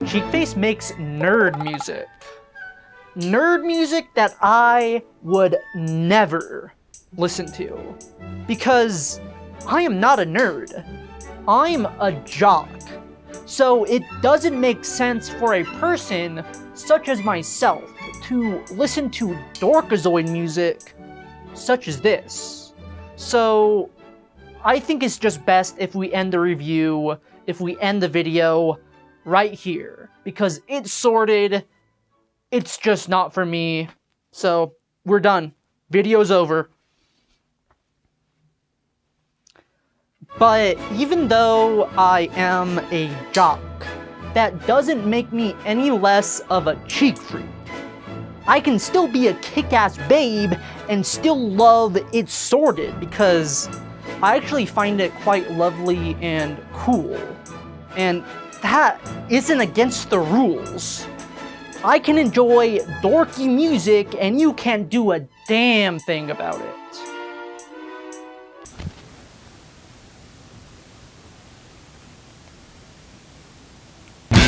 Cheekface makes nerd music. Nerd music that I would never listen to. Because I am not a nerd. I'm a jock. So it doesn't make sense for a person such as myself to listen to dorkazoid music such as this. So I think it's just best if we end the review, if we end the video right here, because it's sorted, it's just not for me, so we're done. Video's over. But even though I am a jock, that doesn't make me any less of a cheek freak. I can still be a kick-ass babe and still love It's Sorted because I actually find it quite lovely and cool. And that isn't against the rules. I can enjoy dorky music and you can't do a damn thing about it.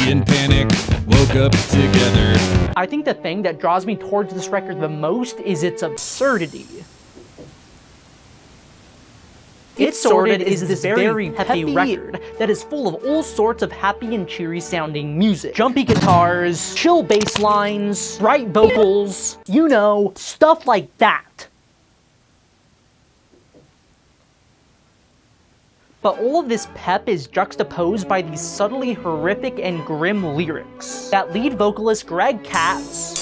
In panic, woke up together. I think the thing that draws me towards this record the most is its absurdity. It's Sorted is this very peppy record that is full of all sorts of happy and cheery sounding music. Jumpy guitars, chill bass lines, bright vocals, you know, stuff like that. But all of this pep is juxtaposed by these subtly horrific and grim lyrics that lead vocalist Greg Katz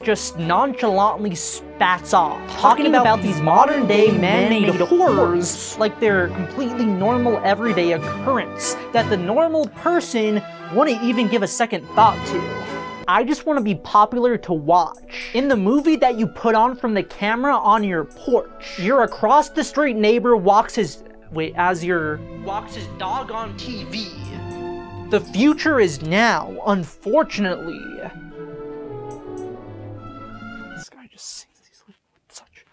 just nonchalantly spats off, talking about these modern-day man-made horrors like they're completely normal everyday occurrence that the normal person wouldn't even give a second thought to. I just want to be popular to watch. In the movie that you put on from the camera on your porch, your across the street neighbor walks his dog on TV. The future is now, unfortunately. This guy just sings these lyrics with such...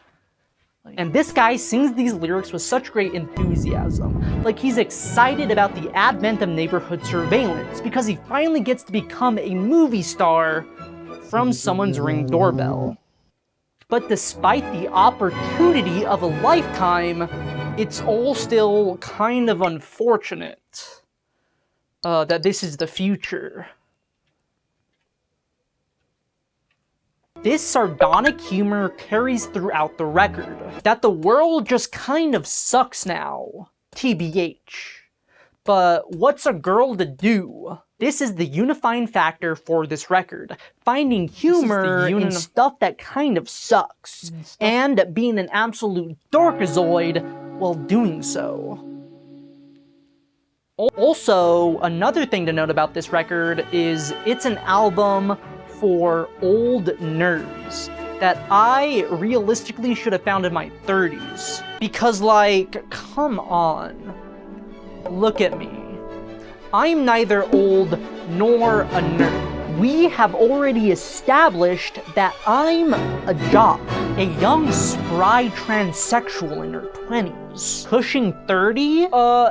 And this guy sings these lyrics with such great enthusiasm. Like he's excited about the advent of neighborhood surveillance because he finally gets to become a movie star from someone's Ring doorbell. But despite the opportunity of a lifetime, it's all still kind of unfortunate that this is the future. This sardonic humor carries throughout the record, that the world just kind of sucks now, TBH. But what's a girl to do? This is the unifying factor for this record, finding humor in stuff that kind of sucks, and being an absolute dorkazoid while doing so. Also, another thing to note about this record is it's an album for old nerds that I realistically should have found in my 30s. Because, like, come on. Look at me. I'm neither old nor a nerd. We have already established that I'm a jock, a young, spry transsexual in her 20s. Pushing 30?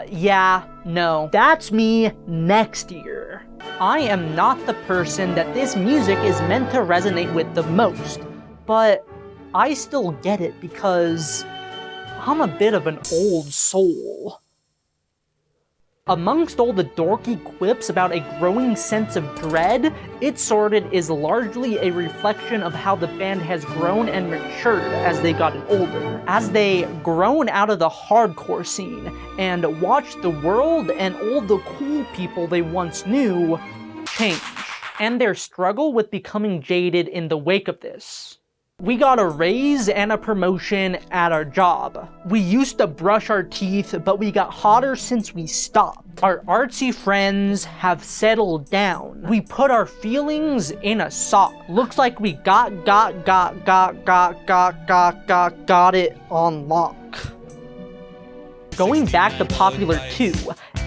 Yeah, no. That's me next year. I am not the person that this music is meant to resonate with the most, but I still get it because I'm a bit of an old soul. Amongst all the dorky quips about a growing sense of dread, It's Sorted is largely a reflection of how the band has grown and matured as they gotten older. As they grown out of the hardcore scene and watched the world and all the cool people they once knew change, and their struggle with becoming jaded in the wake of this. We got a raise and a promotion at our job. We used to brush our teeth, but we got hotter since we stopped. Our artsy friends have settled down. We put our feelings in a sock. Looks like we got it on lock. Going back to Popular 2,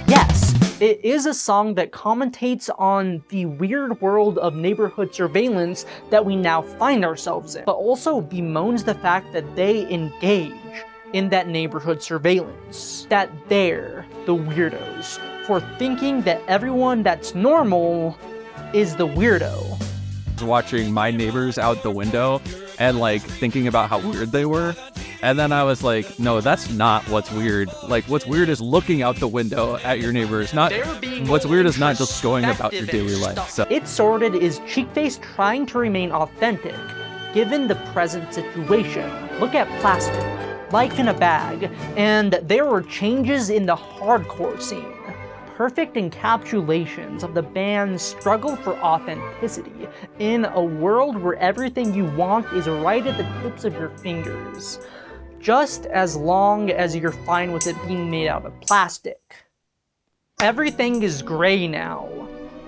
yes, it is a song that commentates on the weird world of neighborhood surveillance that we now find ourselves in, but also bemoans the fact that they engage in that neighborhood surveillance. That they're the weirdos for thinking that everyone that's normal is the weirdo. Watching my neighbors out the window and like thinking about how weird they were. And then I was like, no, that's not what's weird. Like, what's weird is looking out the window at your neighbors. Not what's weird is not just going about your daily life. So It's Sorted is Cheekface trying to remain authentic, given the present situation. Look at Plastic, Life in a Bag, and there were changes in the hardcore scene. Perfect encapsulations of the band's struggle for authenticity in a world where everything you want is right at the tips of your fingers. Just as long as you're fine with it being made out of plastic. Everything is gray now.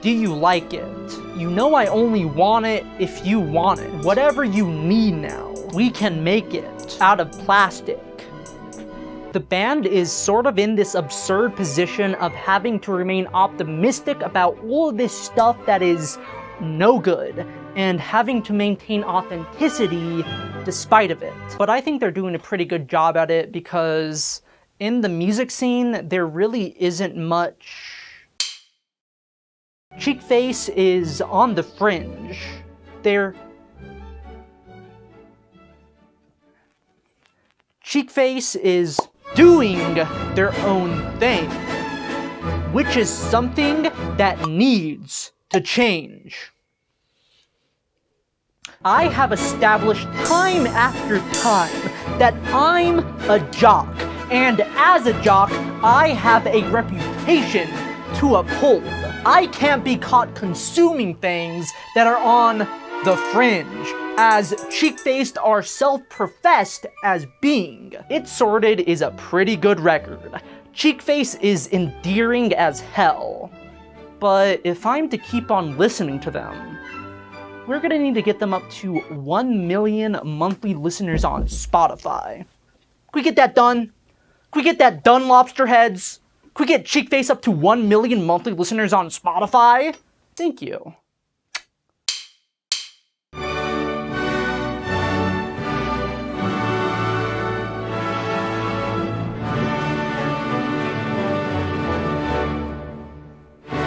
Do you like it? You know I only want it if you want it. Whatever you need now, we can make it out of plastic. The band is sort of in this absurd position of having to remain optimistic about all of this stuff that is no good, and having to maintain authenticity despite of it. But I think they're doing a pretty good job at it, because in the music scene, there really isn't much. Cheekface is on the fringe. Cheekface is doing their own thing, which is something that needs to change. I have established time after time that I'm a jock, and as a jock, I have a reputation to uphold. I can't be caught consuming things that are on the fringe, as Cheekface are self-professed as being. It's Sorted is a pretty good record. Cheekface is endearing as hell. But if I'm to keep on listening to them, we're gonna need to get them up to 1 million monthly listeners on Spotify. Can we get that done? Can we get that done, lobster heads? Can we get Cheekface up to 1 million monthly listeners on Spotify? Thank you.